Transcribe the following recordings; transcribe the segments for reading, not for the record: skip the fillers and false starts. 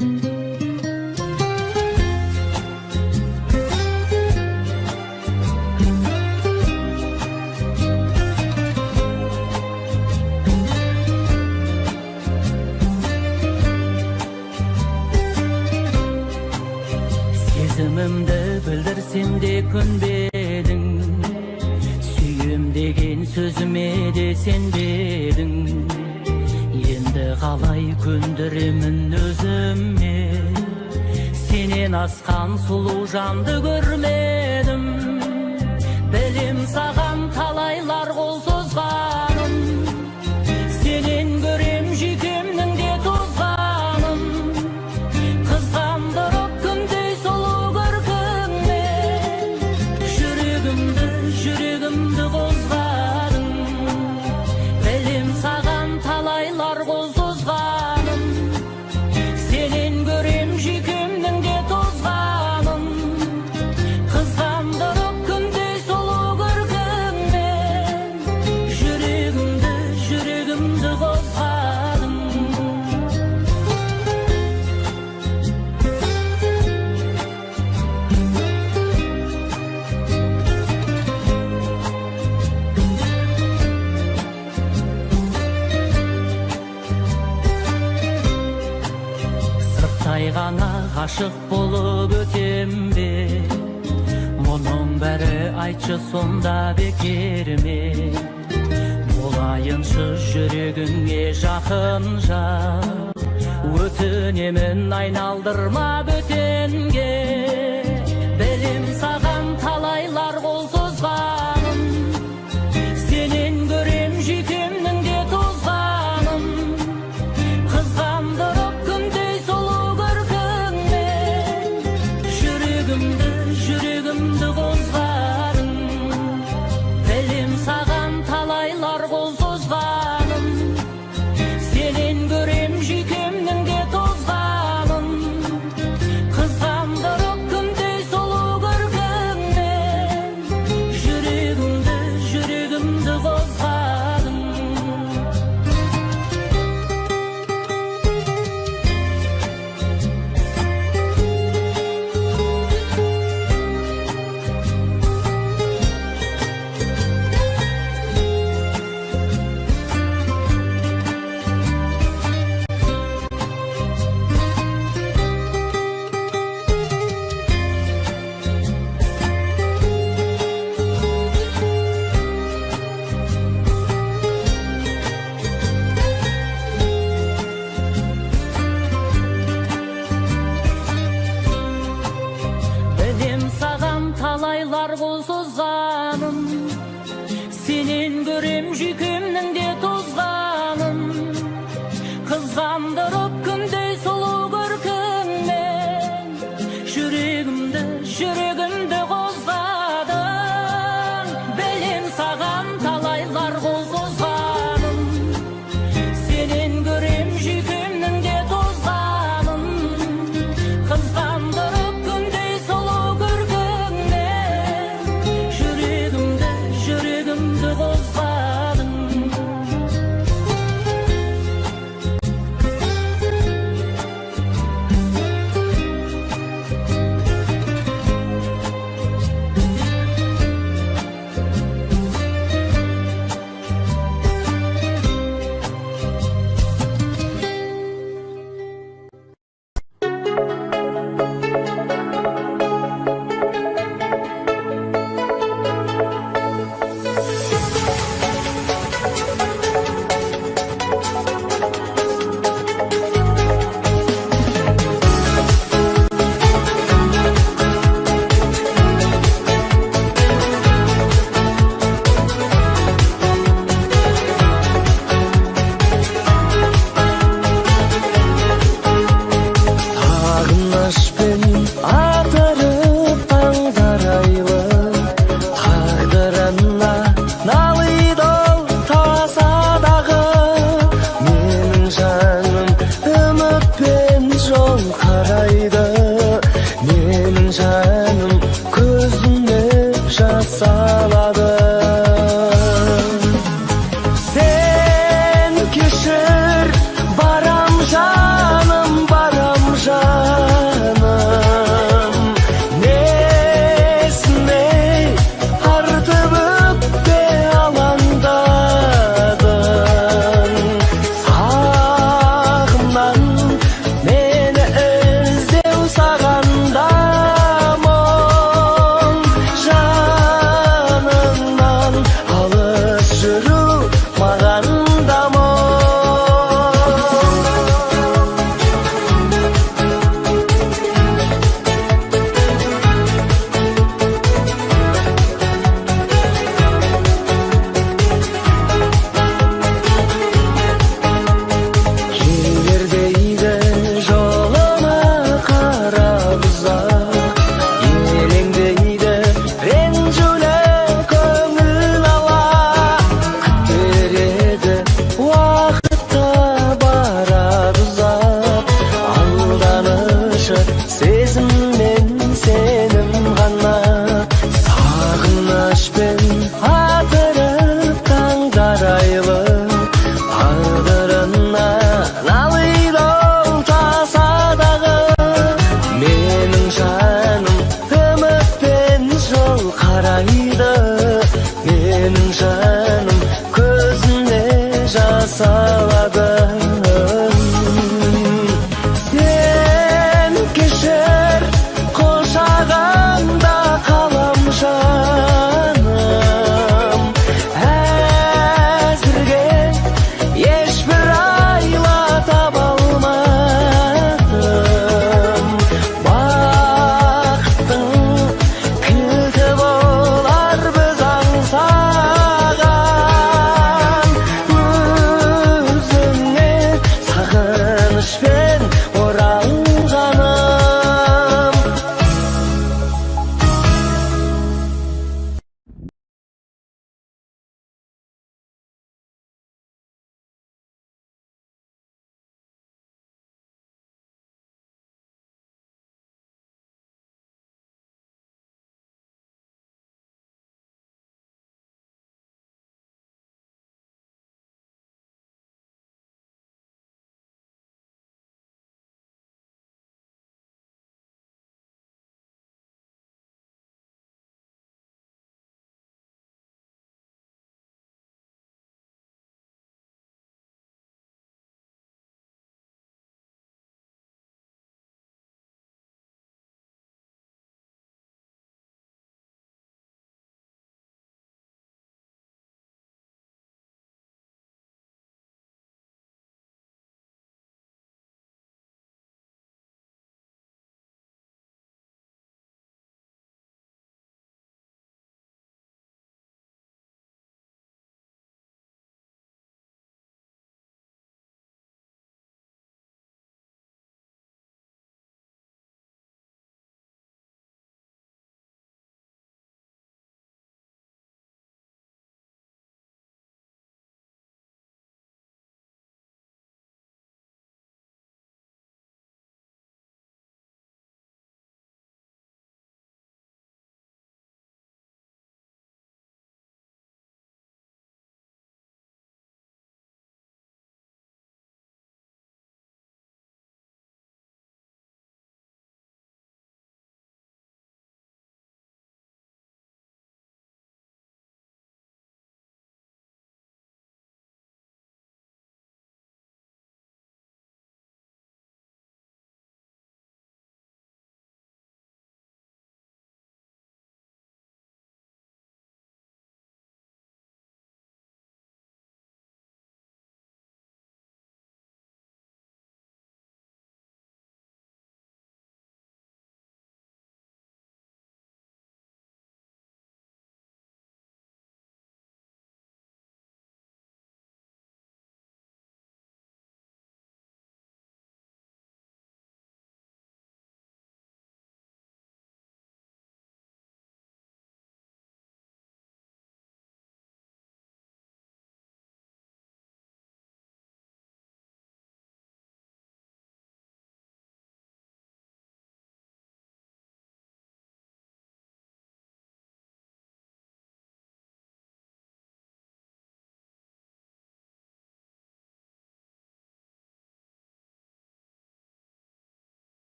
Sezimimde bildirsin de künbedin, süyüm degen sözüme de sen dedin. Endi kalay kündürümün özümme, senen askan sulu jandı görmedim. Belim sagan talaylar kol sozgaным, senen görem jikimnin de tozgaным. Kızgandırıp kündey sulu görkünme, Jürегimdi kozgadın. Belim sagan talaylar kol sozganym, senen görem jikimnin de tozganym. Kızgandırıp kündey sulu görkünme, Jürегimdi kozgadın. Sırtay gana aşık bolup ötembe, munun bäri aytçı sonda bekerme. Bolayınçı jüregiňe jakynja, ötünemin aynaldırma bötenge. Belim sagan talaylar kol sozganym, senen görem jikimnin de tozganym. Kızgandırıp kündey sulu görkünme, Jürегimdi kozgadın. Belim sagan talaylar kol sozganym, senen görem jikimnin de tozganym. Kızgandırıp kündey sulu görkünme, Jürегimdi kozgadın. Belim sagan talaylar kol sozganym, senen görem jikimnin de tozganym. Kızgandırıp kündey sulu görkünme, Jürегimdi kozgadın. Belim sagan talaylar kol sozganym, senen görem jikimnin de tozganym. Kızgandırıp kündey sulu görkünme, Jürегimdi kozgadın.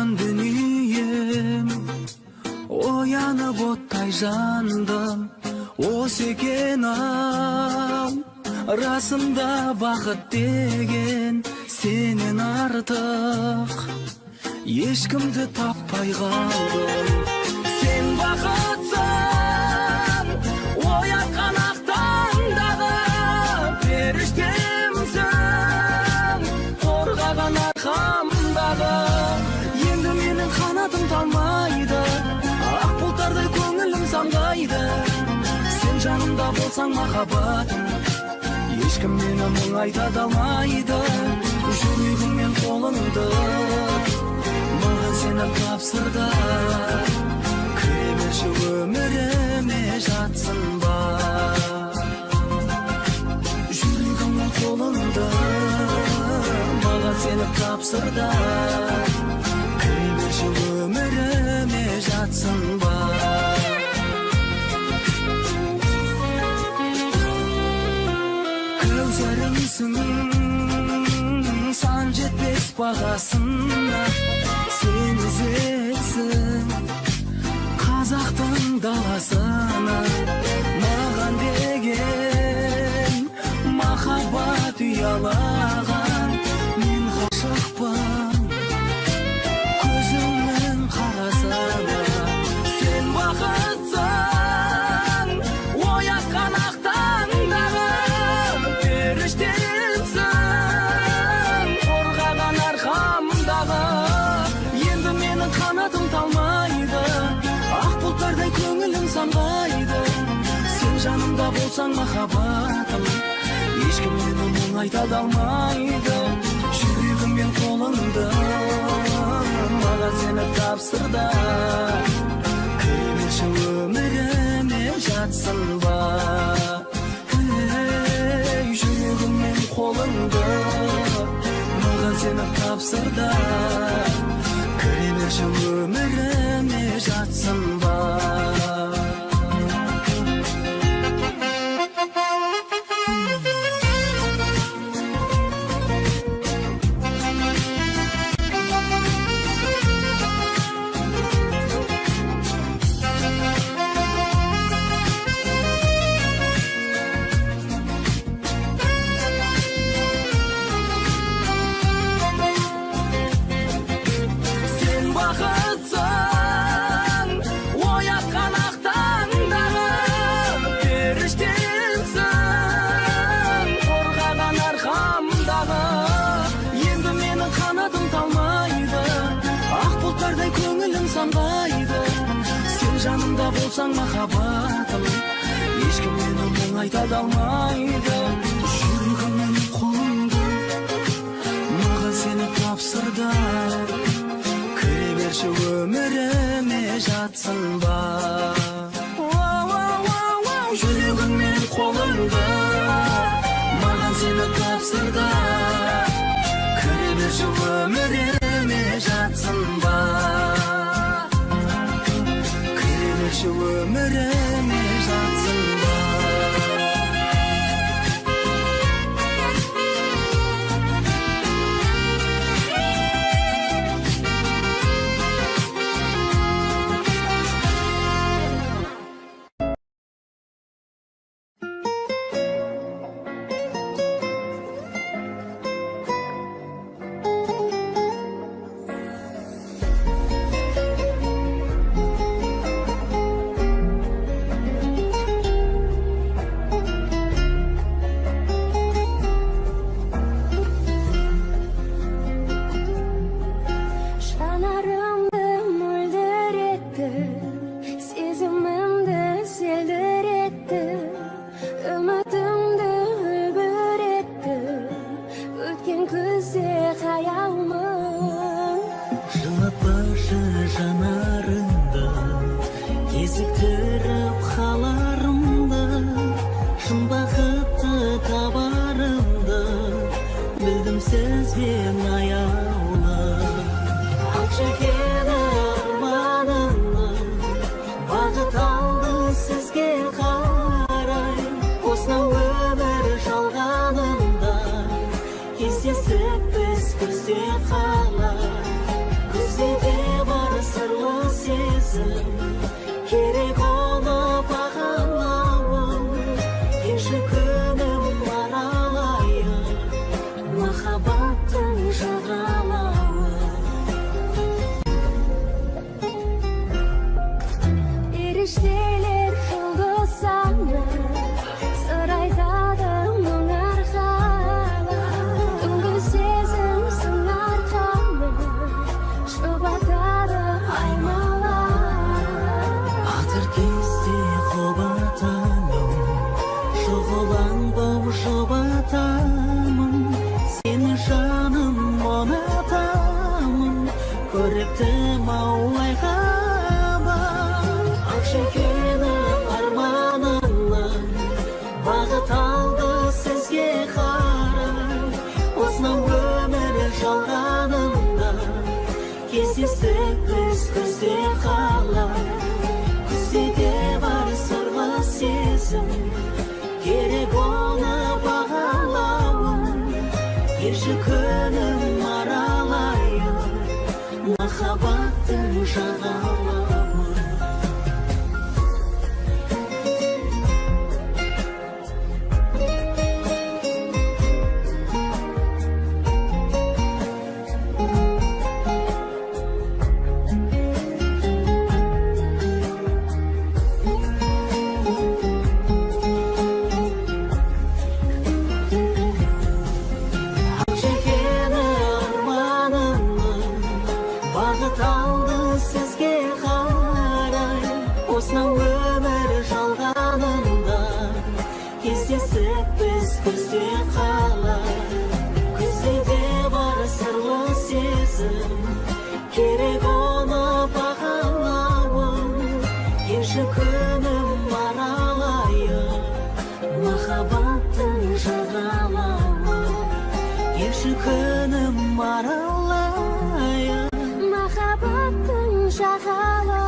Karargan dünyem, oyanıp otтай жанdım. O seken al, расында бақыт деген сенен артық ешкімді таппай қалдым. Сен бақытсың, оятқан ақ таңдағы періштемсің, қорғаған арқамдағы. Енді менің қанатым талмайды, ақ бұлттардай көңілім самғайды. Сен жанымда болсаң махаббатым, ешкім мені мұңайта алмайды. Жүрегім мен қолыңды маған сені тапсырды. Кіре берші өміріме жатсын ба. Жүрегім мен қолыңды маған сені тапсырды. Кіре берші өміріме жатсын ба. Көзәрімсің, сан жетпес бағасына. Сен ізетсің қазақтың даласына. Маған деген махаббат ұялаған. Мен ғашықпын көзіңнің қарасына. Сен бақытсың, оятқан ақ таңдағы періштемсің, қорғаған арқамдағы. Енді менің қанатым талмайды, ақ бұлттардай көңілім самғайды. Сен жанымда болсаң махаббатым, ешкім мені мұңайта алмайды. Жүрегім мен қолыңды маған сені тапсырды. Кіре берші өміріме жатсын ба. Жүрегім мен қолыңды маған сені тапсырды. Кіре берші өміріме жатсын ба. Сен жанымда болсаң махаббатым, ешкім мені мұңайта алмайды. Жүрегім мен қолыңды маған сені тапсырды. Кіре берші өміріме жатсын ба. Жүрегім мен қолыңды маған сені тапсырды. Кіре берші өміріме жатсын ба. Şu ömrüme jatsın ba. Kestirsekmiz күзде қалар, күзде де бар сырлы сезім, керек оны бағалауын, еші күнім аралайын, махаббаттың жағалауын. Осынау өмір жалғанында кездесіп біз күзде қалар, күзде де бар сырлы сезім, керек оны бағалауын, еші күнім аралайын, махаббаттың жағалауын, еші күнім аралайын, махаббаттың жағалауын.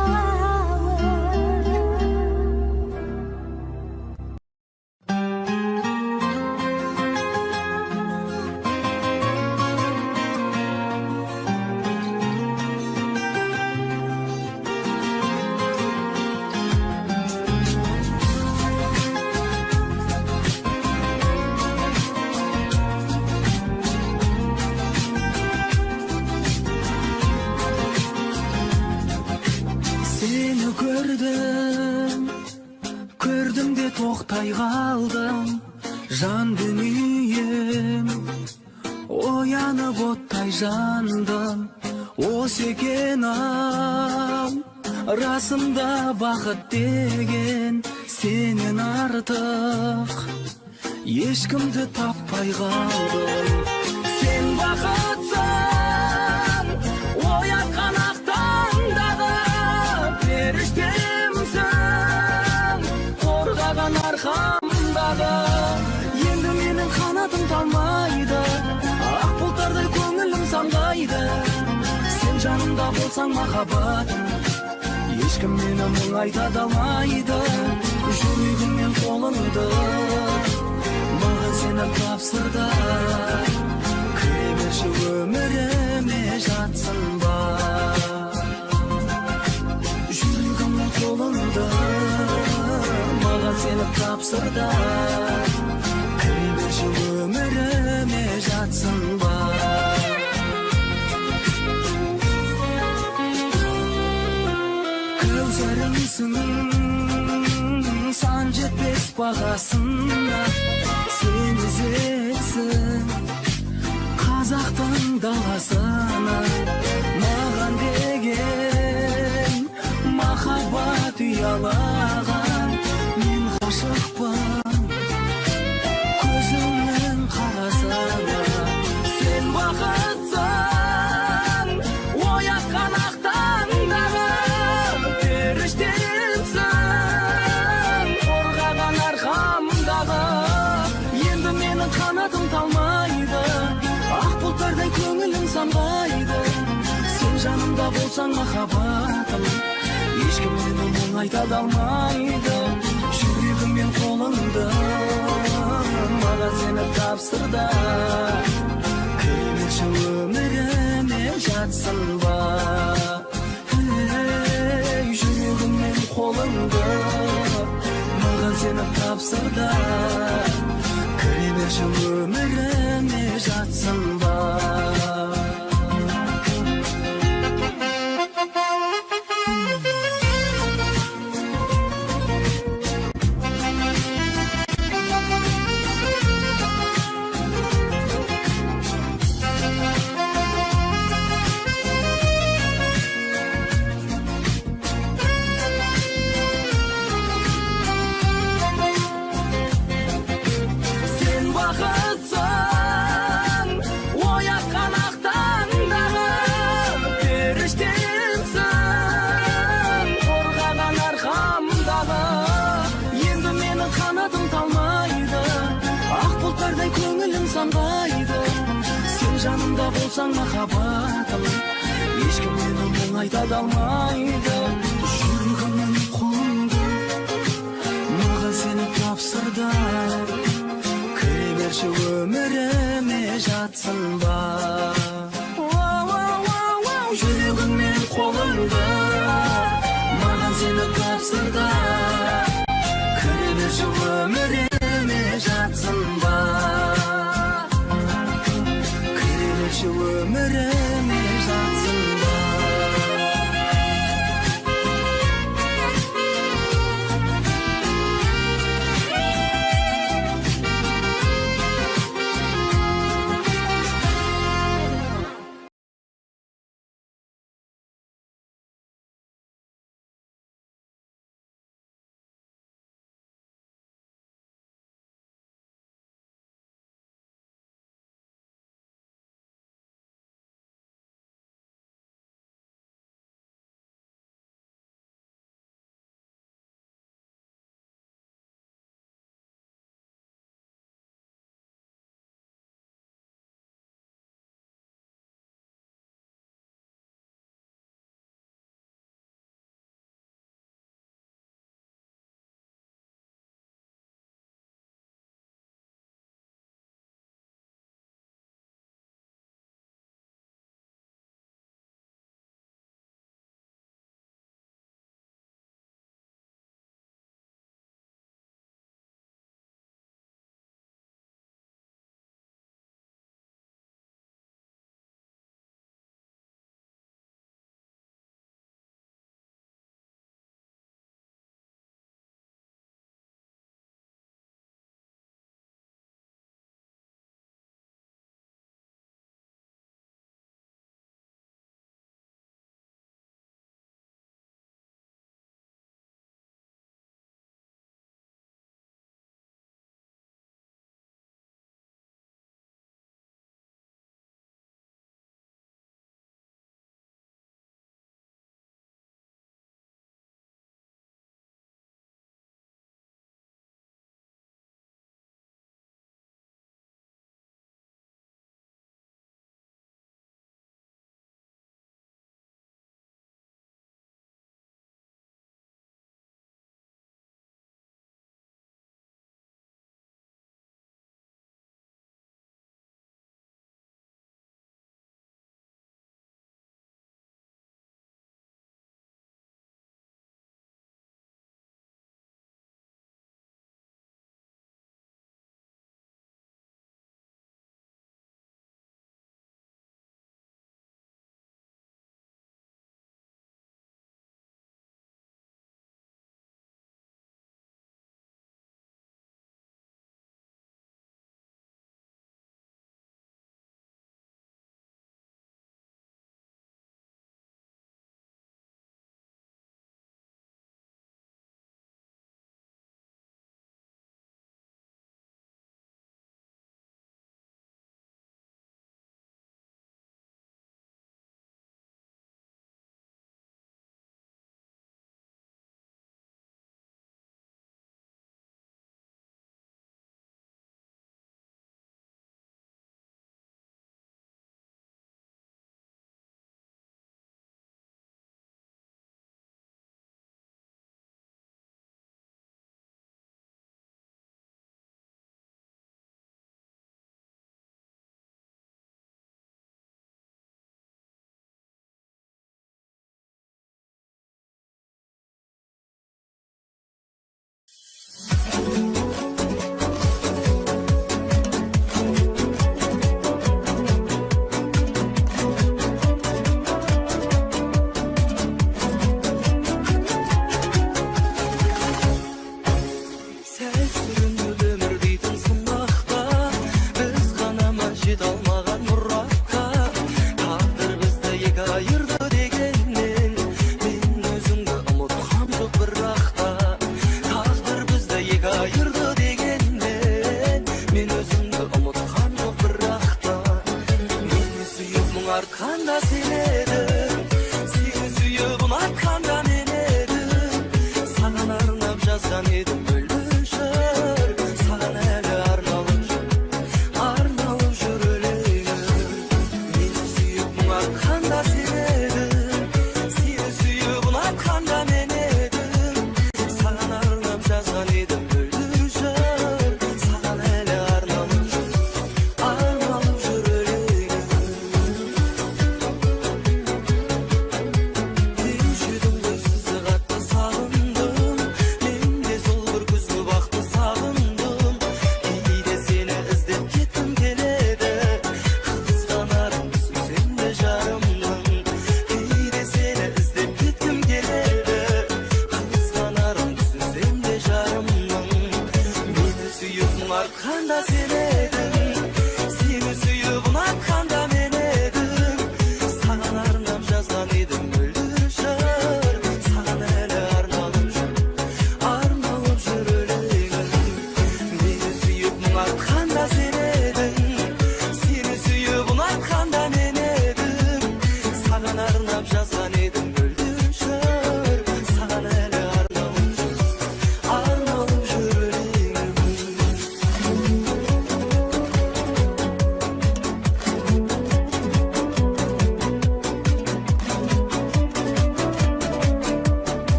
Seni gördüm de toqtay qaldım, жан дүнием оянып оттай жанdım. Осы екен ау, расында бақыт деген сенен артық ешкімді таппай қалдым. Сен бақытсың, оятқан ақтаңдағы періштемсің, қорғаған арқамдағы. Енді менің қанатым талмайды, ақ бұлттардай көңілім самғайды. Сен жанымда болсаң махаббатым, ешкім мені мұңайта алмайды. Жүрегім мен қолыңды маған сені тапсырды. Кіре берші өміріме жатсың ба. Жүрегім мен қолыңды маған сені тапсырды. Кіре берші өміріме жатсың ба. Көзәріңсің сан жетпес бағасына, сен ізетсің қазақтың даласына. Маған деген махаббат ұялаған, мен ғашықпын көзіңнің қарасына. Сен бақытсың, оятқан ақтаңдағы періштемсің, қорғаған арқамдағы. Енді менің қанатым талмайды, ақ бұлттардай көңілім самғайды. Сен жанымда болсаң махаббатым, ешкім мені мұңайта алмайды. Жүрегім мен қолыңды маған сені тапсырды. Кіре берші өміріме жатсың ба. Жүрегім мен қолыңды маған сені тапсырды. Кіре берші өміріме жатсың ба. Көңілім самғайды, сен жанымда болсаң махаббатым, ешкім мені айта да алмайды. Жүрегім менің қолымда, маған сені тапсырды. Кіре берші өміріме, жатсың ба. Жүрегім менің қолымда, маған сені тапсырды. Кіре берші өміріме, жатсың ба. Кіре берші өміріме, жатсың ба.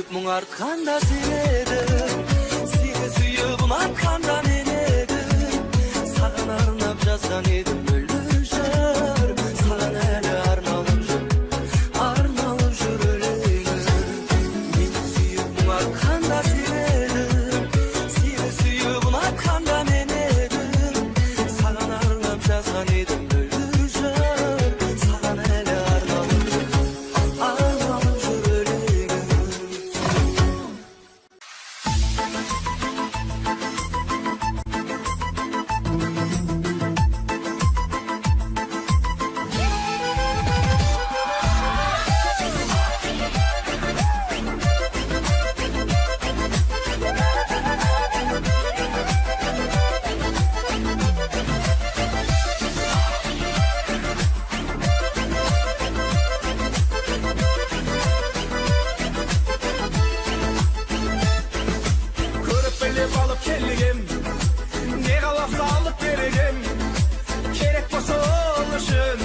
suyup muңartkanda sen edim, seni suyup unatkanda men edim, sagan arnap жазган edim öldürüşür, sagan eli arnalып jür ölегim. Meni suyup muңartkanda sen edim, seni suyup unatkanda men edim, sagan arnap жазган edim öldürüşür, sagan eli arnalып jür ölегim. Көрüp bilip alıp kelligim, ne kalaksa alıp berigim, kerek bolsa oluşun,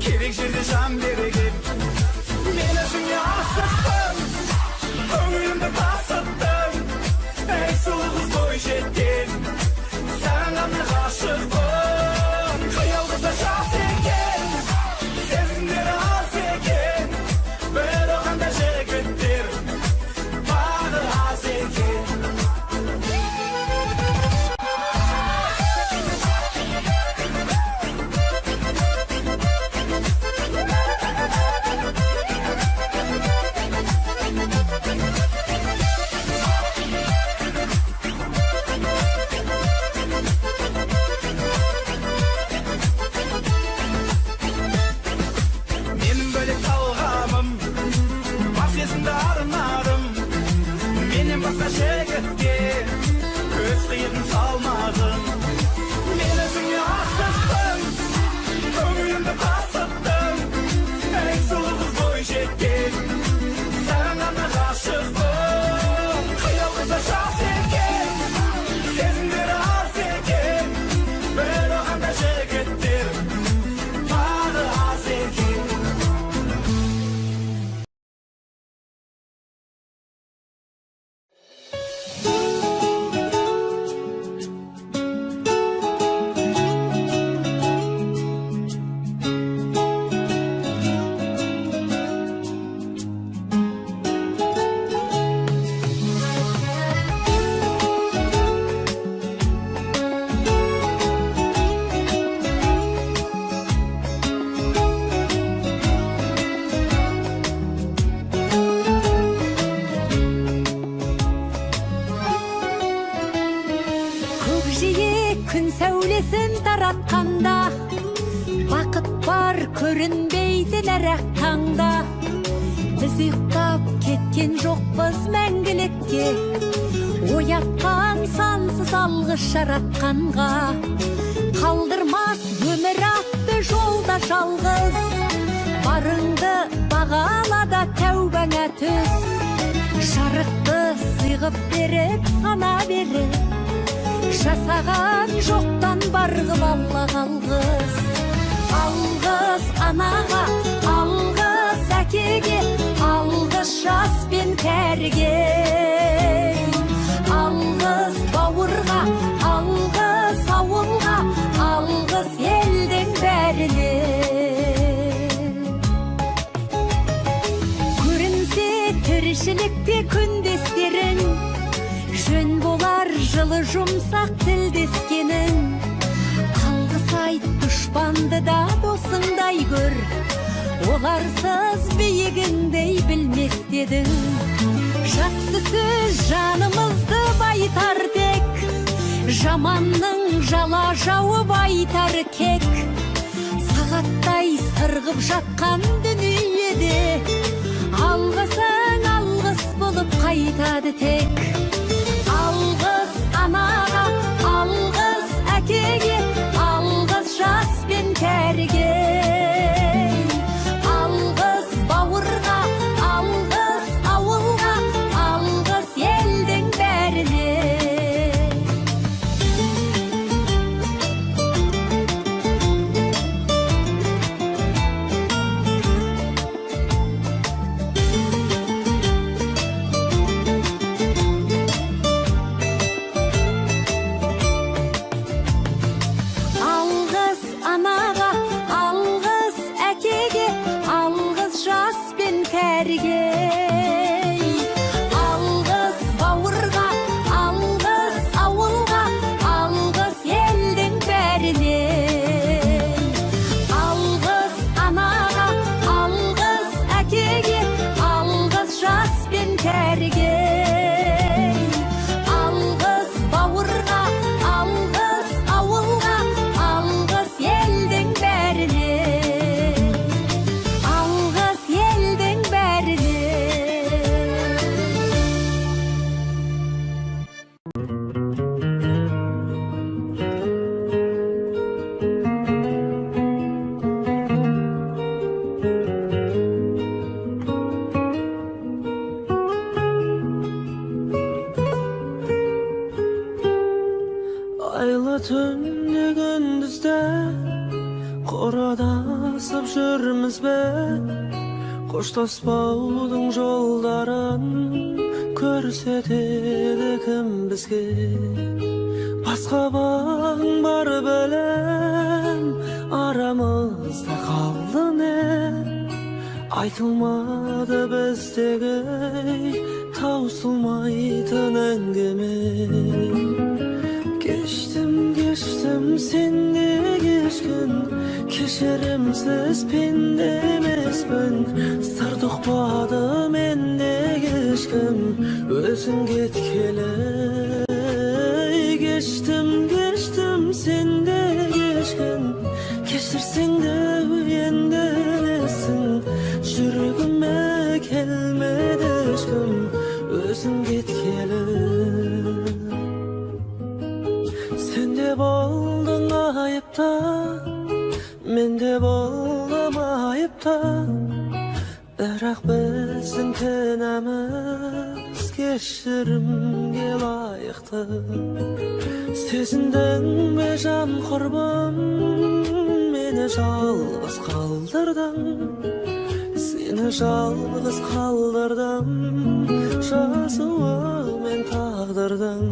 kerek jerde jan berigim. Men özüňe aşıktım, köňülümde tasyttım, ey sulu kız boýjetdim, sen gana aşykdym, kıyalgıda şas eken, sezgimleri az eken, bir okanda jigitdir, bağı az eken. Benim böyle kavgamım, vaziyetinde arınadım, benim başka şirketke, göz kıyım salmadım. Men özüňe aşıktım, köňülümde tasyttım, ey sulu kız boýjetdim, sen gana aşykdym, kıyalgıda şas eken, sezgimleri az eken, bir okanda jigitdir, bağı az eken. Көкжиек күн сәулесін таратқанда, бақыт бар көрінбейді нәрәк таңда. Біз ұйықтап кеткен жоқпыз мәңгілікке, оятқан сансыз алғыс жаратқанға. Қалдырмас өмір атты жолда жалғыз, барыңды бағалада тәубаңа түс. Жарықты сыйғып беріп сана беріп, жасаған жоқтан барғып алла қалғыз. Алғыз анаға, алғыз әкеге, алғыз жас пен кәріге. Алғыз бауырға, алғыз ауылға, алғыз елдің бәріне. Көрінсе тіршілікте күндестерің, жөн болар жылы жұмсақ тілдескенің. Алғыс айт дұшпанды да досыңдай көр, оларсыз биігіңдей білмес дедің. Жақсы сөз жанымызды байтар тек, жаманның жала жауып айтар кек. Сағаттай сырғып жатқан дүниеде, алғысың алғыс болып қайтады тек. Алғыс анаға, алғыс әкеге, алғыс жас пен кәріге. Алғыс бауырға, алғыс ауылға, алғыс елдің бәріне. bergey. Algız bavurga, algız avulga, algız elden berine. Algız anaga, algız akege, algız jas ben tergey. Algız bavurga, algız avulga, algız elden berine. Algız elden berine. Ayla tünlü gündüzde Qorada asıp жүрmüz be Koştaspaudun joldaran Körsetedi kim bizge Baska bağın bar belem Aramızda kaldı ne Aytılmadı bizdegi Tausılmaytın engeme Geçtim sende geçkin Keşerimsiz pendemes ben Sır tukpadı mende geçkin Özün getkele Geçtim sende geçkin Keşirsen de uyendesin Jürgüme kelmedi aşkım Özün getkele Sen de boldun ayıpta Men de boldum ayıpta Birak bizden tenemiz Keşirimge layıktı Sezinden be can kurban Meni жалғыз kaldırdın Seni жалғыз kaldırdım Жазуы men tağdırdan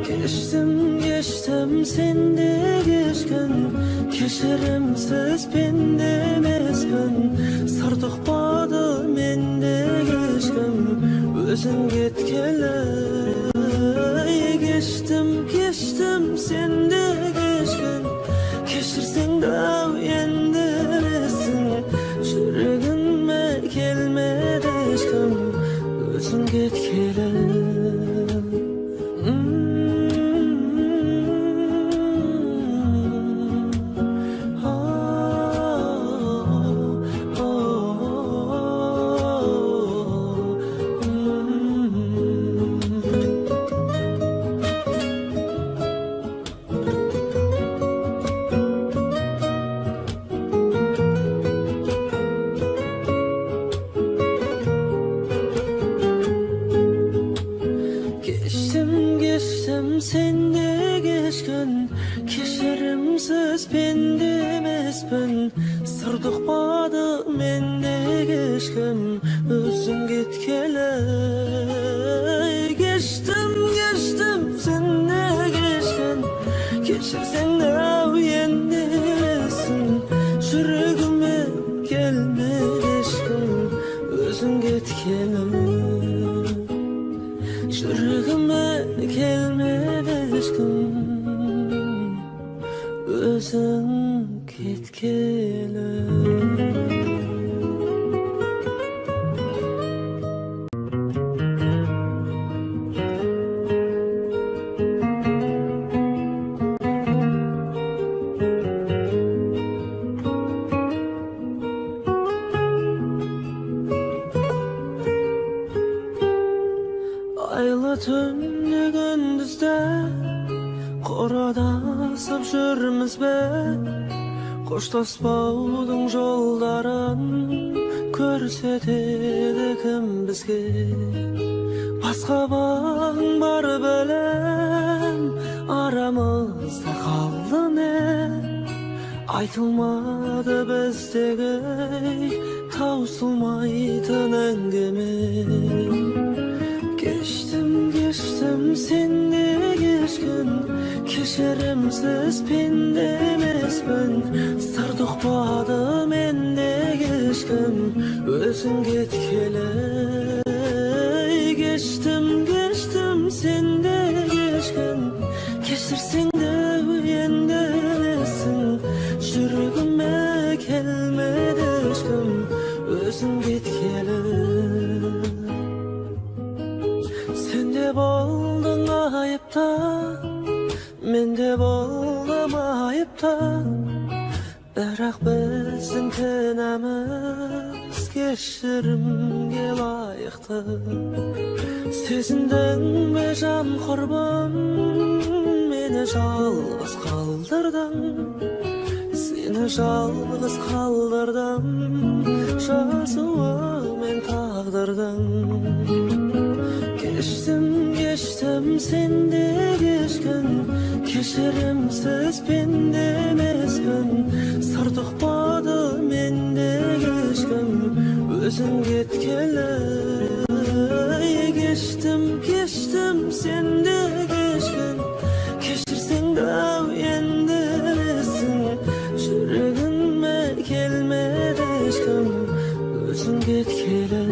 Geçtim sende geçkin Keşirimsiz pendemes ben Sır tukpadı mende geçkin Özün getkele Geçtim sende geçkin Keşirsen de uyendesin Jürgünme kelmedi aşkım Özün getkele Geçtim sende geçkin Keşirimsiz pendemes ben Sır tukpadı mende geçkin Özün getkele Geçtim sende geçkin Keşirsen de uyendesin Jürgüme gelmedi aşkım Özün getkele Jürgüme gelmedi aşkım Özün ketkele Ayla tünlü gündüzde Qorada asıp жүрmüz be Koştaspaudun joldaran Körsetedi kim bizge Baska bağın bar belem Aramızda kaldı ne Aytılmadı bizdegi Tausılmaytın engeme Geçtim sende geçkin Keşirimsiz pendemes ben Sır tukpadı mende geçkin geçkem özün getkele. Geçtim sende geçken, geçirsen de uyendesin. Yürügüme kelmedi aşkım özün getkele. Sen de boldun ayıpta, men de boldum ayıpta. Birak bizim tenemiz geçirimge layıktı. Sezinden be can kurban, meni жалғыз kaldırdın. Seni жалғыз kaldırdım, жазуы мен tağdırdan. Geçtim sende geçken, keşirimsiz bende emesken. Sır tıkmadı mende geçken, özün getkele. Geçtim sende geçken, keşirsen de uyendesin. Yüreğime gelmedi aşkım özün getkele.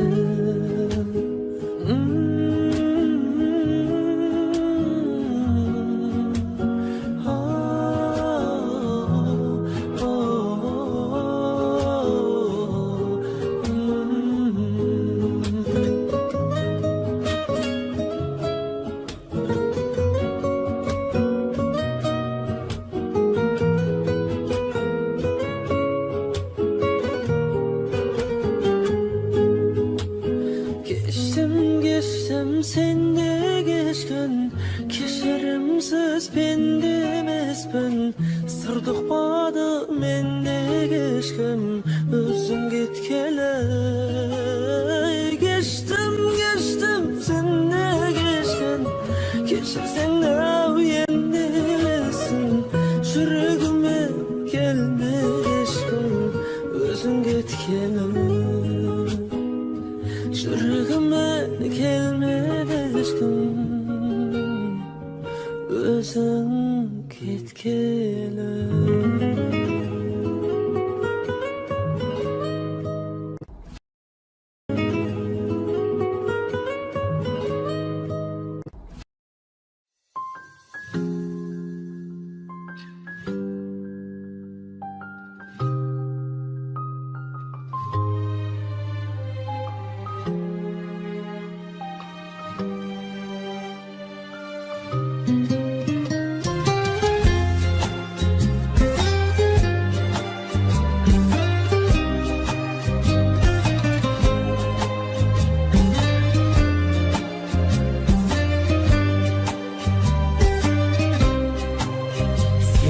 Geçtim sende geçken, keşirimsiz bende emespen. Sır tıkmadı mende geçken, özün getkele. Geçtim sende geçken, keşirsen de uyendesin. Yüreğime gelme aşkım özün getkele. Yüreğime gelmedi aşkım özün getkele.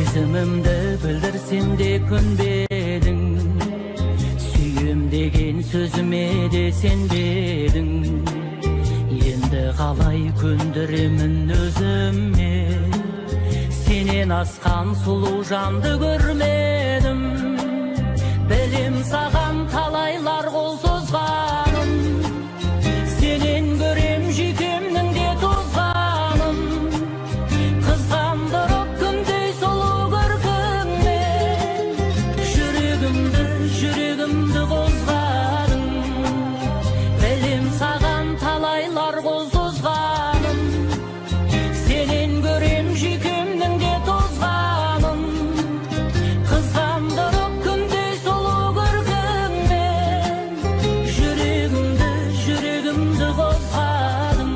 Sezimimde bildirsin de künbedin. Süyüm degen sözüme de sen dedin. Endi kalay kündürümün özümme. Senin askan sulu jandı görmedim. Belim sağan talaylar kol sozganım. Senin görem jikimnin de tozganım. Kızgandırıp gündey solu görkünme. Yüreğimdi kozgadın. Belim sağan talaylar kol sozganım. Senin görem jikimnin de tozganım. Kızgandırıp gündey solu görkünme. Yüreğimdi kozgadın.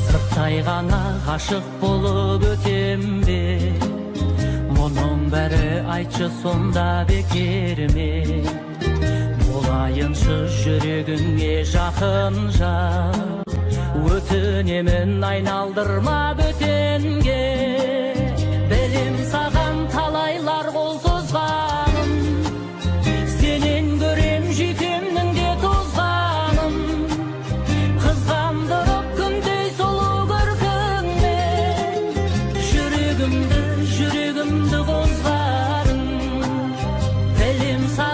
Sırtay gana aşık bolup ötem be. Munun beri aytçı sonda bekirme. Bolayınçı yüreğinge jakınca. Ötünemin aynaldırma bötenge. Belim sağan talaylar kol sozganım. Senin görem jikimnin de tozganım. Kızgandırıp gündey solu görkünme. Yüreğimdi kozgadın. Belim sağan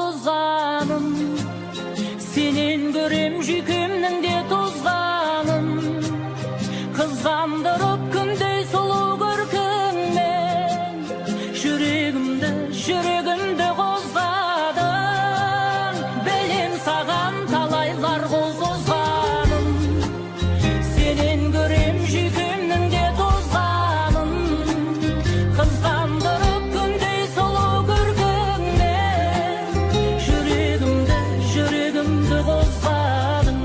tozganım. Senin görüm jükümnün de tozganım. Kızgandırıp gündey solu görkünmen, Şürегimde kozgadın. Belim sağan talaylar kol sozganım. Senin görüm jükümnün de tozganım. Kızgandırıp gündey solu görkünmen, Şürегimde kozgadın.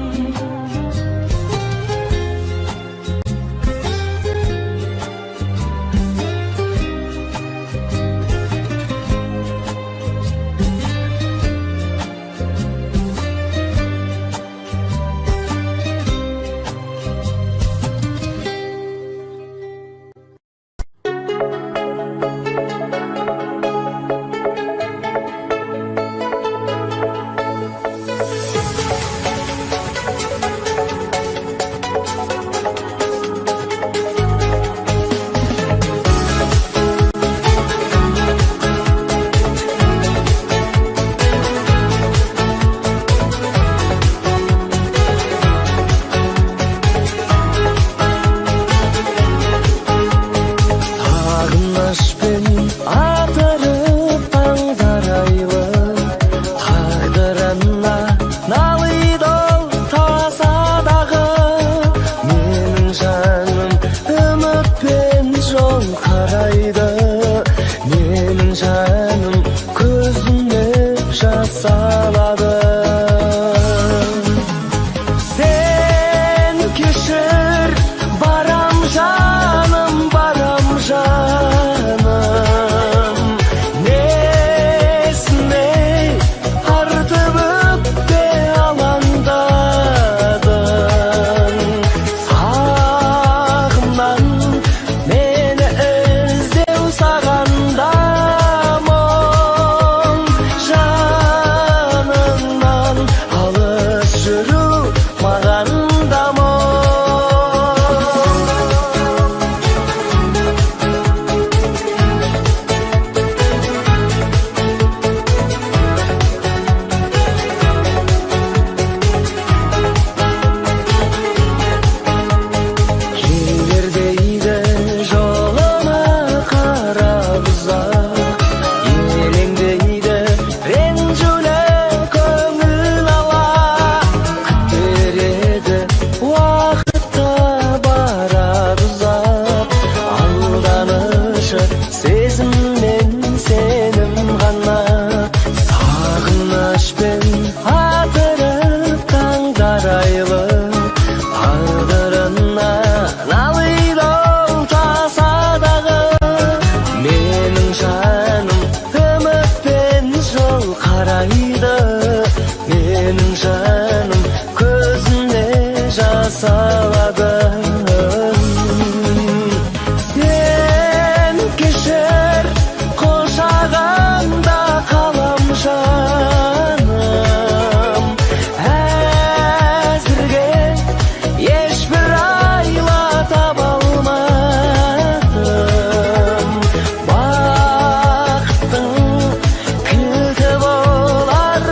Sağınlaş beni atarıp tangdaraylı Tağdıranla nalıydı ol tasaдағы Менің жаным үмітпен жол қарайды Менің жаным көзіне жас алады Sen kешір барам жаным барам жаным Несіне артып өкпе алаңдадың Сағымнан мені іздеу сағанда мұң Жанымнан алыс жүру маған да мұң Келер дейді жолыма қарап ұзақ Елеңдейді ренжулі көңіл ала Күттереді уақытта барады ұзақ Алданышы сезім мен сенім ғана Сағынышпен атырып таңдарайлы Тағдырына налиды ол тасадағы Менің жаным үмітпен жол қарайды Менің жаным көзіне жас алады Sen кешір қошағанда қалам жаным Әзірге ешбір айла таба алмадым Бақыттың кілті болар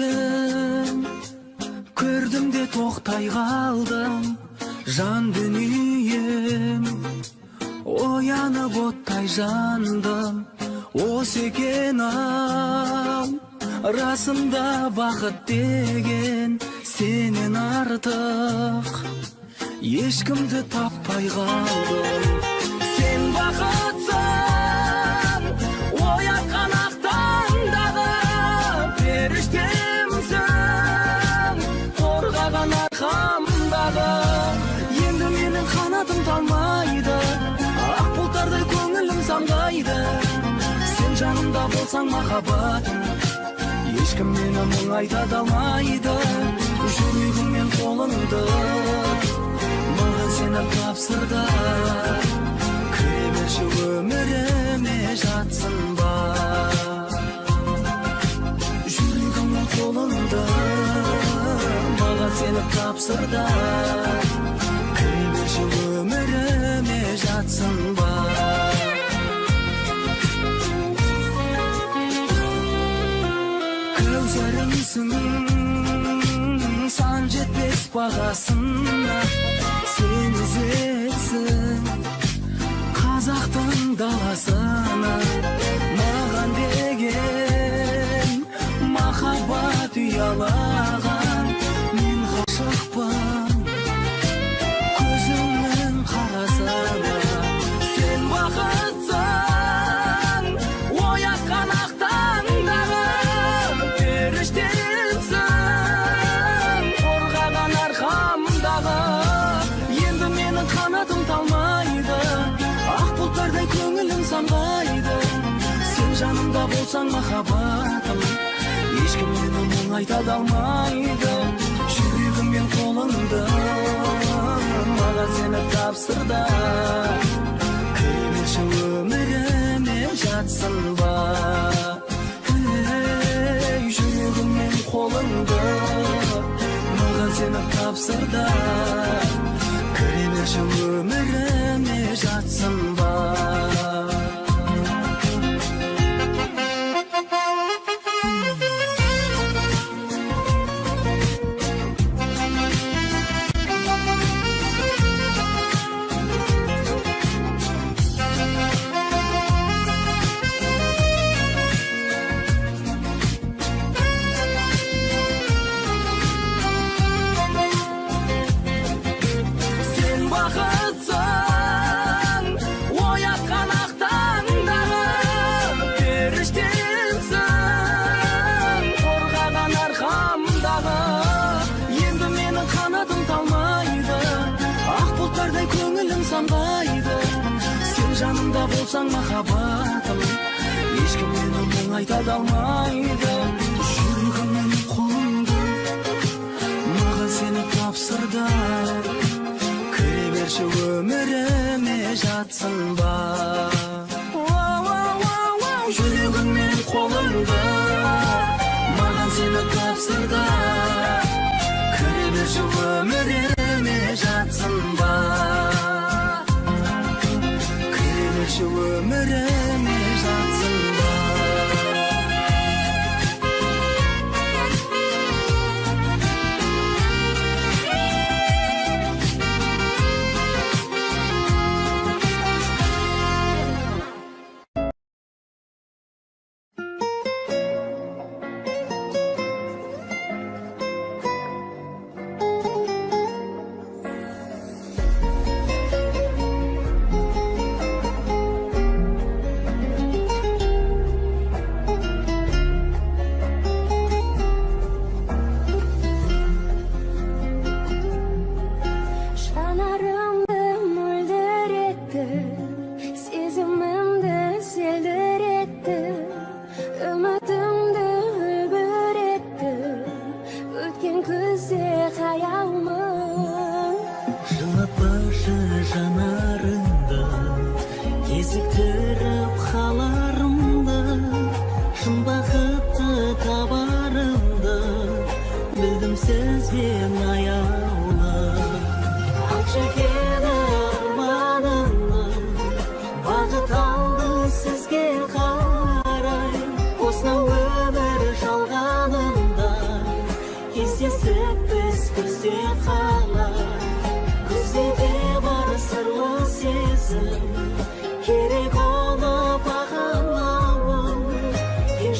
gördüm, gördüm de toktay kaldım. Can dünyem oyanıp ottay jandım. O seken al rasında bakıt degen senin artık ешкімді таппай қалдым. Сен бақытсың оятқан ақ таңдағы періштемсің қорғаған арқамдағы. Енді менің қанатым талмайды, ақ бұлттардай көңілім самғайды. Сен жанымда болсаң махаббатым, ешкім мені мұңайта да алмайды. Жүрегім мен қолыңды маған сені тапсырды. Кіре берші өміріме жатсын ба. Жүрегім мен қолыңды маған сені тапсырды. Кіре берші өміріме жатсын ба. Көзірімсің сан жетпес бағасына, сен ізетсің қазақтың даласына. Маған деген махаббат ұялаған, мен ғашықпын көзіңнің қарасына. Сен бақытсың оятқан ақ таңдағы періштемсің қорғаған арқамдағы. Енді менің қанатым талмайды, ақ бұлттардай көңілім самғайды. Сен жанымда болсаң махаббатым, ешкім мені мұңайта да алмайды. Жүрегім мен қолыңды маған сені тапсырды. Кіре берші өміріме жатсын ба. Жүрегім мен қолыңды маған сені тапсырды. Кіре берші өміріме жатсын ба. Сен бақытсың оятқан ақ таңдағы періштемсің қорғаған арқамдағы. Енді менің қанатым талмайды, ақ бұлттардай көңілім самғайды. Сен жанымда болсаң махаббатым, ешкім мені мұңайта да алмайды. Жүрегім мен қолыңды маған сені тапсырды. Кіре берші өміріме жатсын ба. Жүрегім мен қолыңды маған сені тапсырды. Кіре берші өміріме жатсын ба. Кіре берші өміріме жатсын ба.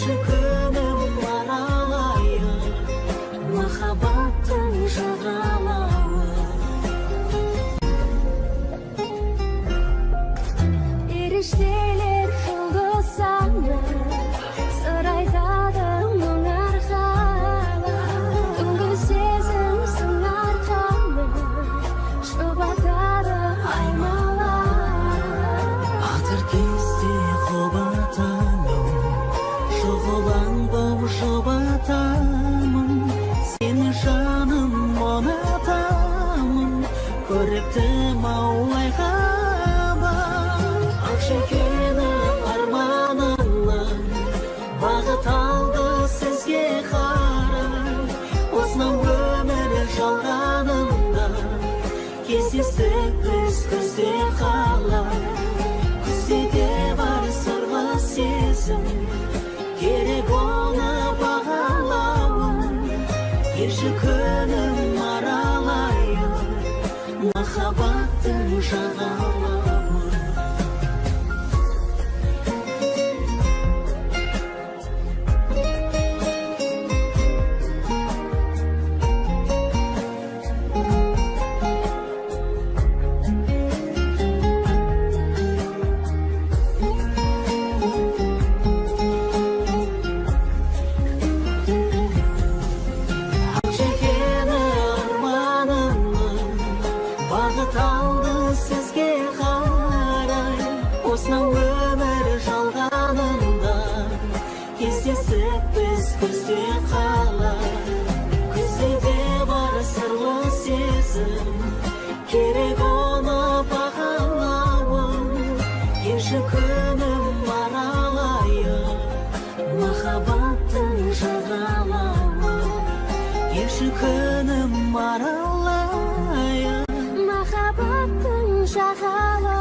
Yaşı könüm aralayır Mahabattın şağalağı Erişteler oldu sandı Sıraydadım arkalı Üngül sezim sınar kalı Şubatadı aymalar Atır kesti kobatanım Şoğulan bov şobatamım Seni canım onatamım Körüptüm avay Şekeni armanımla Bağıt aldı sizge qaray Osman ömür жалғанымда Кездесіп біз күзде қалай Күзде бар сырлы сезім Керек оны бағалауым Еші күнім аралайын Махаббаттың жағалауы Осынау өмір жалғанымда Кездесіп біз күзде қалай Күзде бар сырлы сезім Керек оны бағалауым Еші күнім аралайын Махаббаттың жағалауы Еші күнім аралайын Mahabattın şağalağı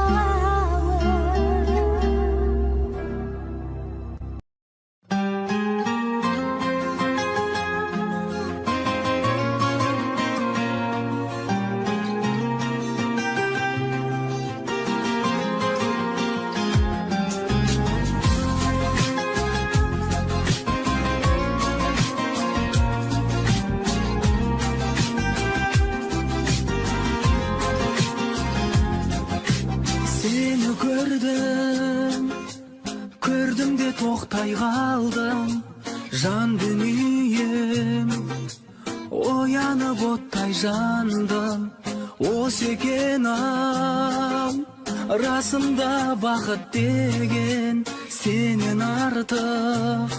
Seni gördüm de toqtay qaldım Жан дүнием Оянып оттай жанdım Осы екен ау Расында бақыт деген Сенен артық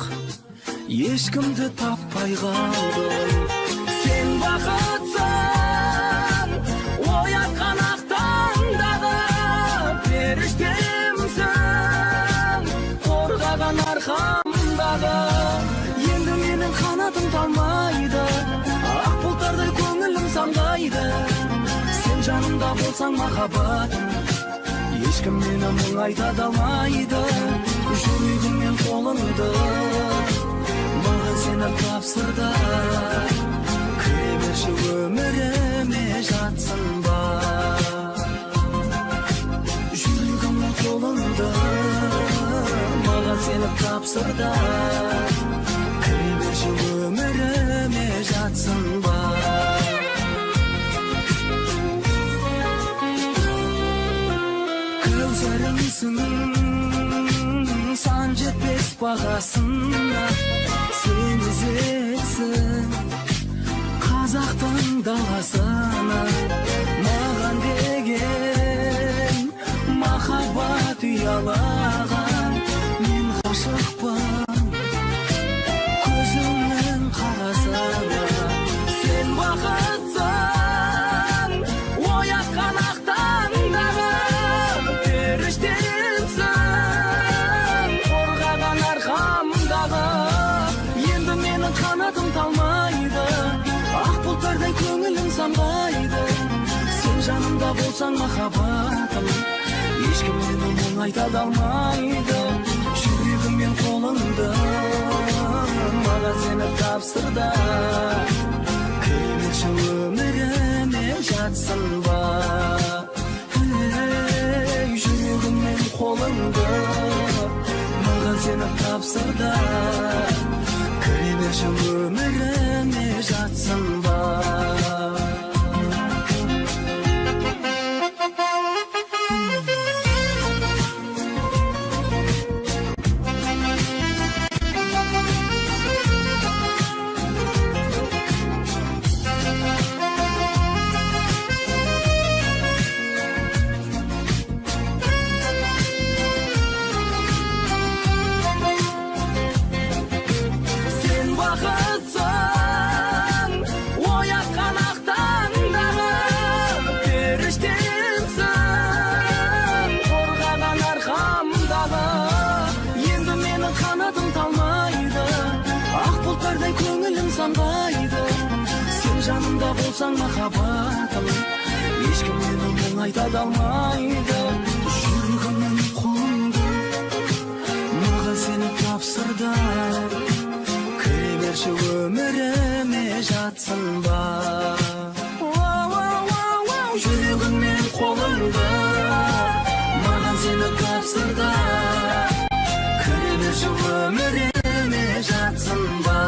Ешкімді таппай қалдым Сен бақытсың Оятқан ақтандағы Періштемсің Қорғаған арқамдағы Енді менің қанатым талмайды Ақ бұлттардай көңілім самғайды Сен жанымда болсаң махаббатым Ешкім мені мұңайта да алмайды Жүрегім мен қолыңды Маған сені тапсырды Кіре берші өміріме жатсың ба Жүрегім мен қолыңды Маған сені тапсырды Кіре берші өміріме жатсың ба Көзәріңсің сан жетпес бағасына Сен ізетсің қазақтың даласына Маған деген махаббат ұялаған Мен ғашықпын көзіңнің қарасына Сен бақытсың оятқан ақтаңдағы Періштемсің қорғаған арқамдағы Енді менің қанатым талмайды Ақ бұлттардай көңілім самғайды Сен жанымда болсаң махаббатым Ешкім мені мұңайта да алмайды Жүрегім мен қолыңды Маған сені тапсырды Кіре берші өміріме жатсың ба Жүрегім мен қолыңды Маған сені тапсырды берші өміріме жатсын ба. Sen bақытсың, оятқан ақ таңдағы періштемсің, қорғаған арқамдағы. Енді менің қанатым талмайды, ақ бұлттардай көңілім самғайды. Сен жанымда болсаң махаббатым, ешкім мені оңайта да алмайды. Жүрегімнен қолымды маған сені тапсырды, кіре берші өміріме жатсын ба. Жүрегімнен қолымды маған сені тапсырды, кіре берші өміріме жатсын ба.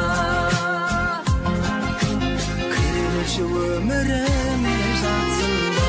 Кіре берші өміріме жатсын ба.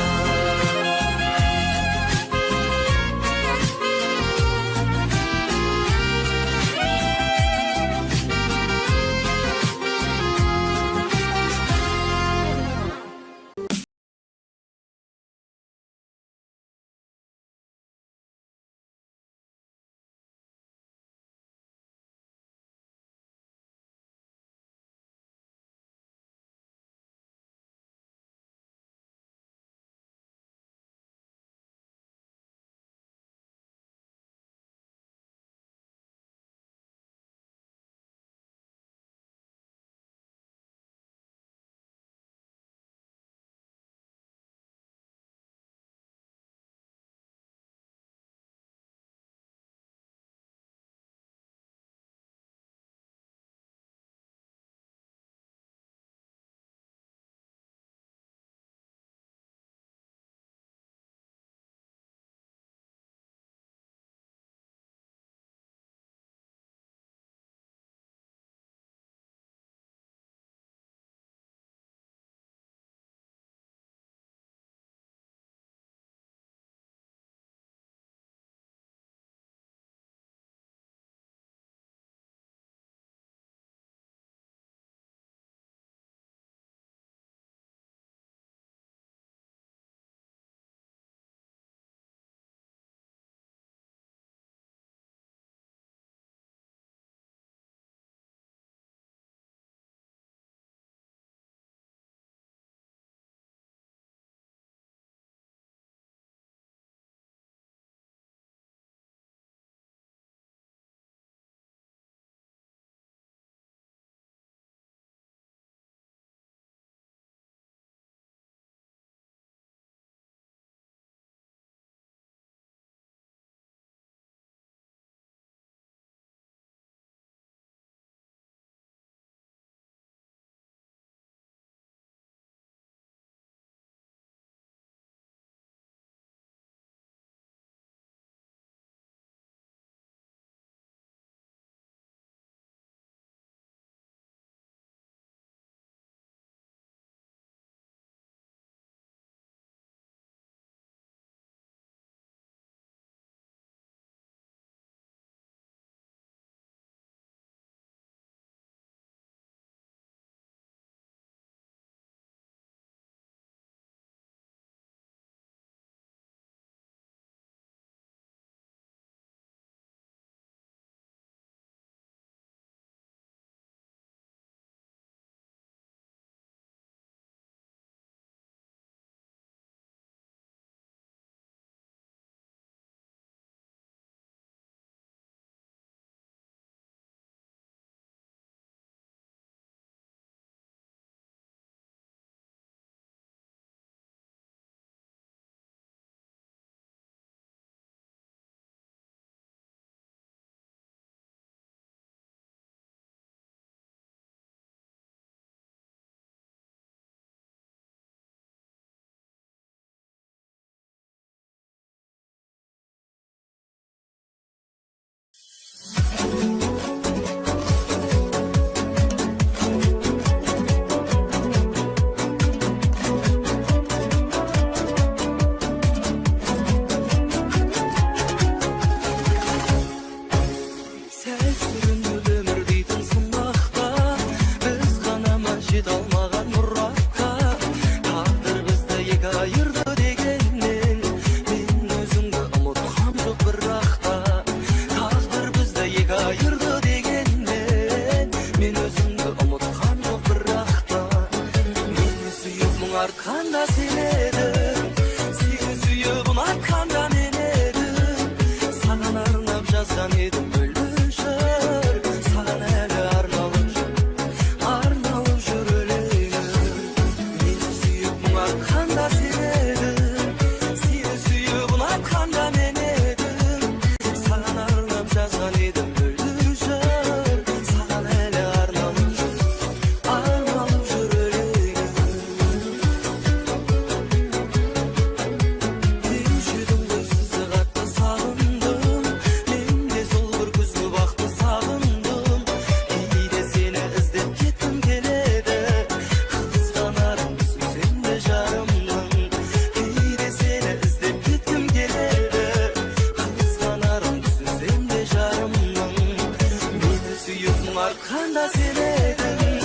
suyup arkanda sen edim.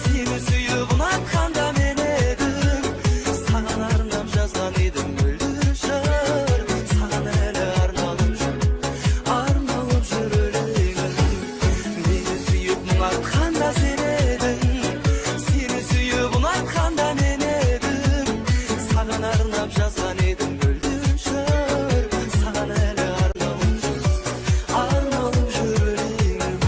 Seni suyup arkanda men edim. Sana arnap жазган edim öldürüşür. Sana ele arnalып jür öleyim. Meni suyup arkanda sen edim. Seni suyup arkanda men edim. Sana arnap жазган edim öldürüşür. Sana ele arnalып jür öleyim.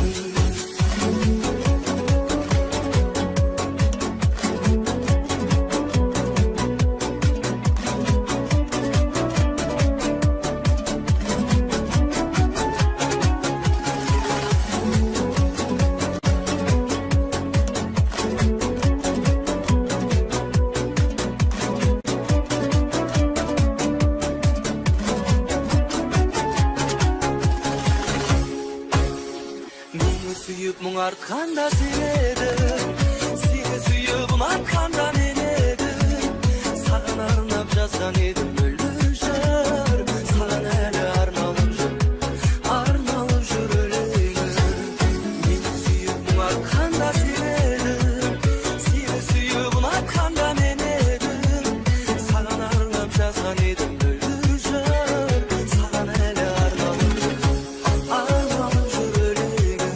Meni suyup arkanda sen edim. Seni suyup arkanda men edim. Sana arnap жазган edim öldürüşür. Sana ele arnalып jür öleyim. Meni suyup arkanda sen edim. Seni suyup arkanda men edim. Sana arnap жазган edim öldürüşür. Sana ele arnalып jür öleyim.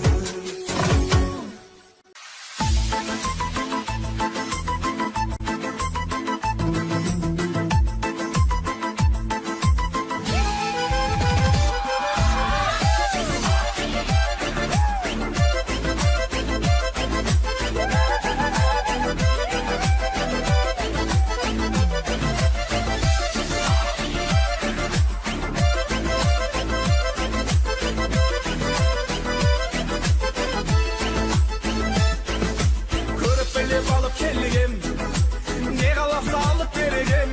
Көрüp bilip alıp kelligim, ne kalaksa alıp berigim.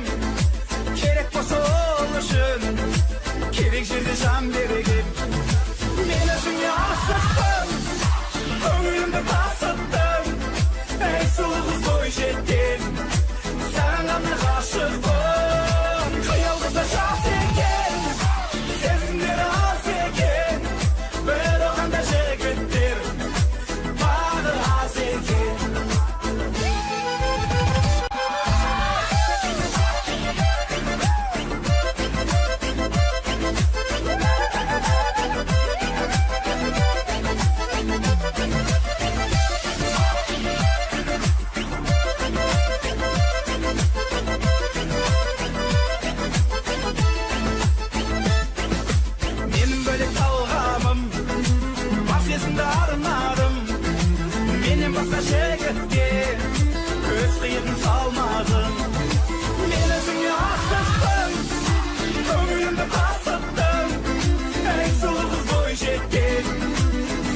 Kerek bolsa oluşun, kerek jerde jan berigim. Men özüňe aşıktım, köňülümde tasıttım. Ey sulu kız boýjetdim, sana gana aşıktım. Kıyalgıda şans eken, sezimleri az eken. Bir okanda jigitdir, bağı az eken. Benim böyle kavgamım, vaziyetinde arınadım. Benim başka şirketke, göz kıyım salmadım. Ben özüňe aşıktım, köňülümde tasıttım. Ey sulu kız boýjetdim,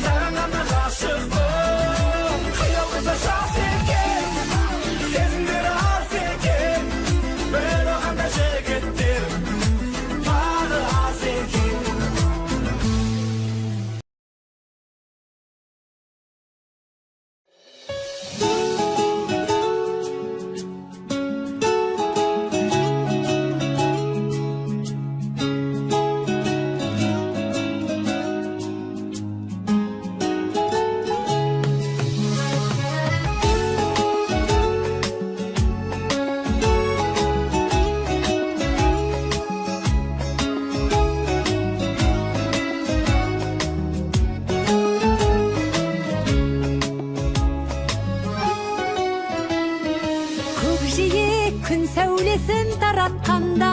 sana gana aşıktım. Kıyalgıda şans eken, sezimleri az eken. Bir okanda jigitdir, bağı az eken. Көкжиек күн сәулесін таратқанда,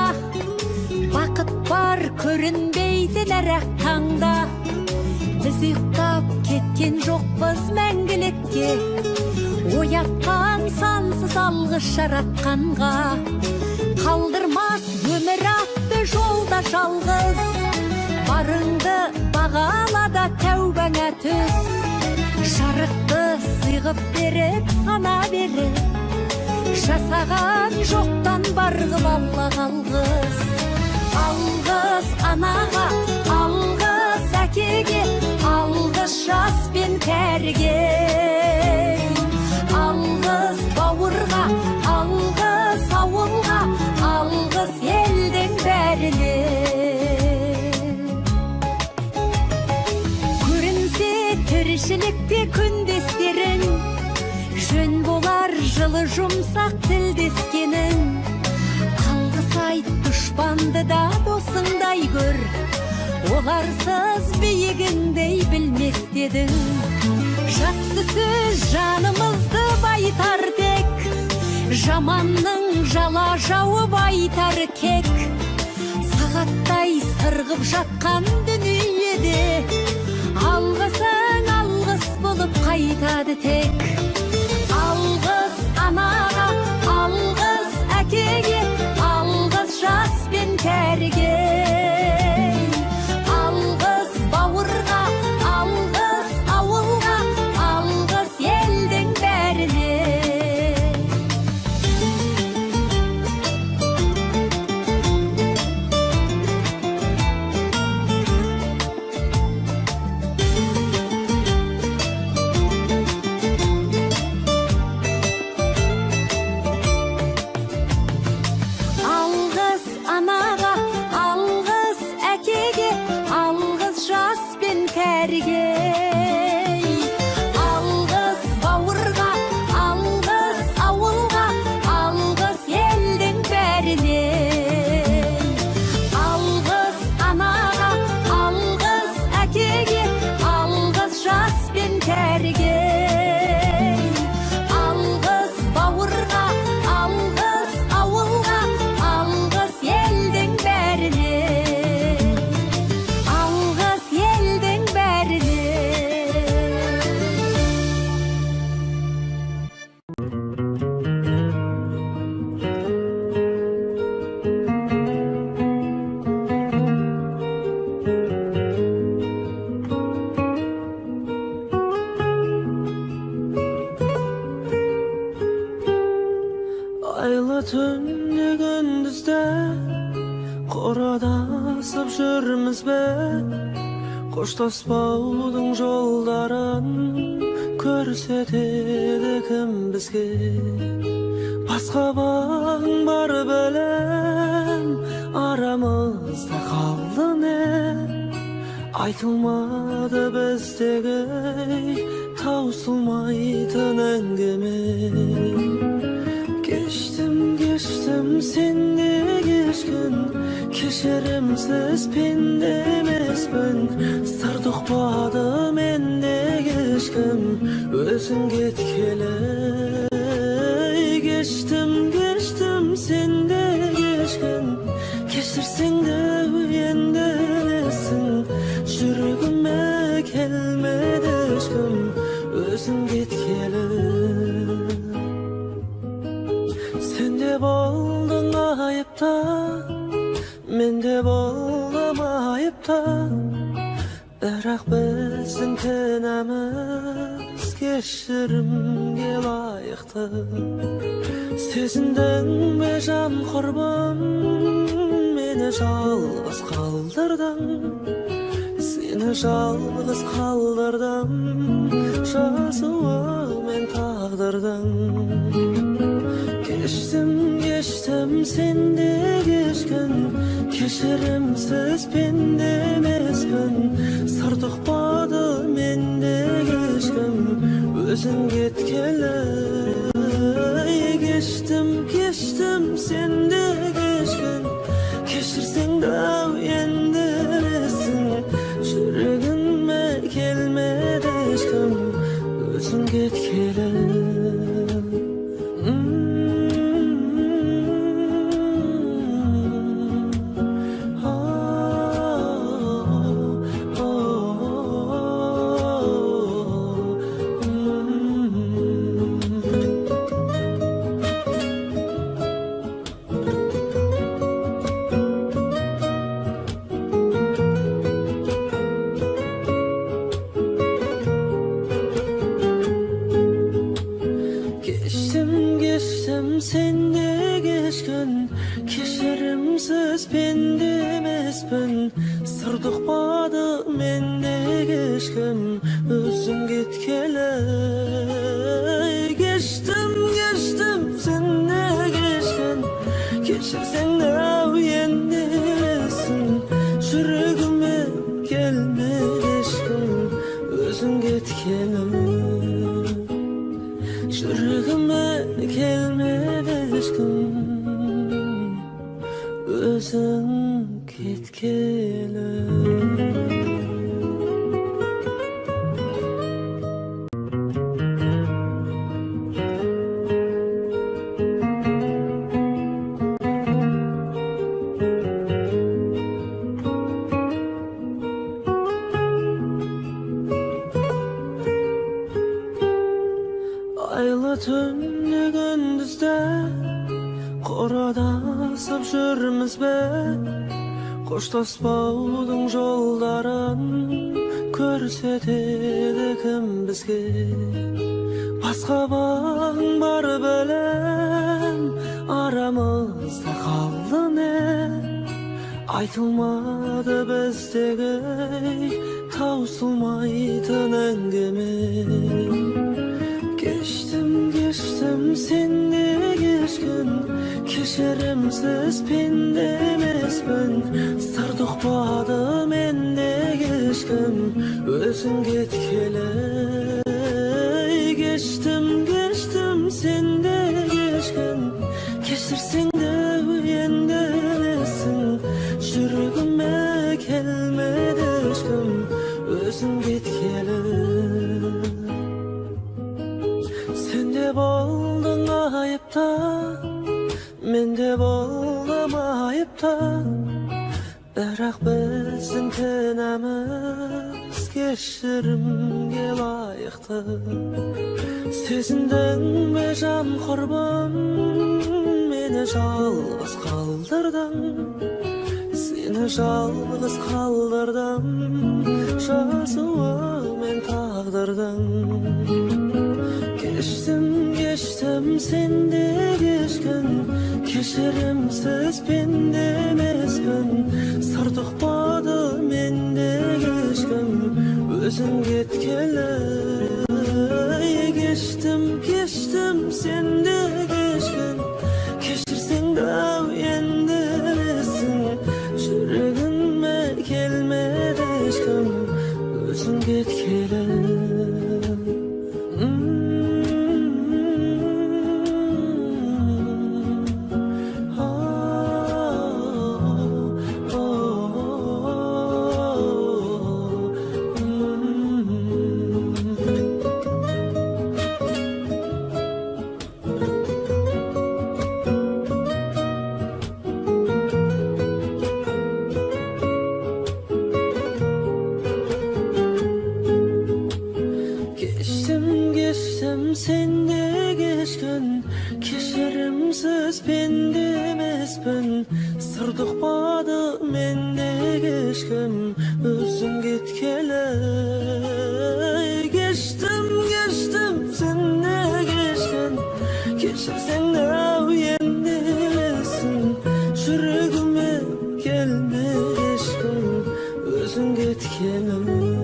бақыт бар көрінбейді нәрәк таңда. Біз ұйықтап кеткен жоқпыз мәңгілікке, оятқан сансыз алғыс жаратқанға. Қалдырмас өмір атты жолда жалғыз, барыңды бағалада тәубаңа түс. Жарықты сыйғып беріп сана беріп, жасаған жоқтан барғып алла қалғыз. Алғыз анаға, алғыз әкеге, алғыз жас пен кәріге. Алғыз бауырға, алғыз ауылға, алғыз елдің бәріне. Көрінсе тіршілік Gelecekte kündeslerin Jön bolar жылы жұмсақ тілдескенің Алғыс айт дұшпанды да досыңдай көр Оларсыз биігіңдей білмес дедің Жақсы сөз жанымызды байтар тек Жаманның жала жауып айтар кек Сағаттай сырғып жатқан дүниеде Алғысың алғыс болып қайтады тек Алғыс анаға, алғыс әкеге Алғыс жас пен кәріге Алғыс бауырға, алғыс ауылға Алғыс елдің бәріне Алғыс анаға, алғыс әкеге, алғыс жас пен кәріге. Алғыс бауырға, алғыс ауылға, алғыс елдің бәріне. Алғыс анаға, алғыс әкеге, алғыс жас пен кәріге. Алғыс бауырға, алғыс ауылға, алғыс елдің бәріне. Алғыс елдің бәріне. Айлы түнде күндізде Қорадасып жүрміз бе Қоштаспаудың жолдарын Көрсетеді кім бізге Басқа бағың бар білем Арамызда қалды не Айтылмады біздегі Таусылмайтын әңгіме Geçtim sen de geçkin Keşerimsiz pende emasman Sır tukmadı men de geçkin Özün getkele Geçtim sen de geçkin Keşirsen de uyandırasın Жүрегіме келмеді ешкім Өзің кеткелі Sen de boldun ayıpta Men de boldum ayıpta Бірақ біздің кінәміз Кешірімге лайықты Сезіндің бе жан құрбым Мені жалғыз қалдырдың Seni жалғыз қалдырдым Жазуымен тағдырдың Geçtim sen de geçkin Keşirimsiz pende emasman Sır tukmadı men de geçkin Özün ketkele Geçtim sen de geçkin Keşirsen de uyandırasın Жүрегіме келмеді ешкім Өзің кеткелі Geçtim sen de geçkin Keşirimsiz pende emasman Sır tukmadı men de geçkin Özün ketkele Geçtim sen de geçkin Keşirsen de uyandırasın Жүрегіме келмеді ешкім Özün ketkele Yüreğime gelmedi aşkım, özün ketkele. Ayla tünlü gündüzde Qorada sapşırmız be Koştaspaudun jolların Körsetedi kim bizge Baska bağın bar belem Aramızda kaldı ne Aytılmadı bizdege Tavsulmaytın engeme Geçtim seni geçkin Keşerimsiz pendemez ben Sardık bağda mende geçkin Özün getkele Geçtim sende geçkin Keşirsin de uyendesin Yüreğime gelmedi aşkım Özün getkele Sen de boldun ayıpta, men de boldum ayıpta. Birak bizim tenemiz geçirimge layıktı. Sezinden be can kurban, meni жалғыз kaldırdın. Seni жалғыз kaldırdım, жазуы men tağdırdım. Geçtim sende geçkin Keşirimsiz pendemezbin Sardık bağda mende geçkin Özün getkele Geçtim sende geçkin Keşirsen de uyendesin Yüreğime gelmedi aşkım Özün getkele Geçtim sende geçkin Keşirimsiz pendemezbin Sardık bağda mende geçkin Özün getkele Geçtim sende geçkin Keşirsen de uyendesin Yüreğime gelme aşkım Özün getkele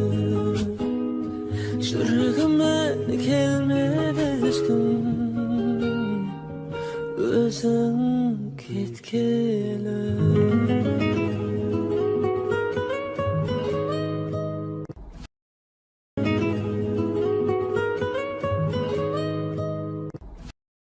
Yüreğime gelmedi aşkım Özün ketkele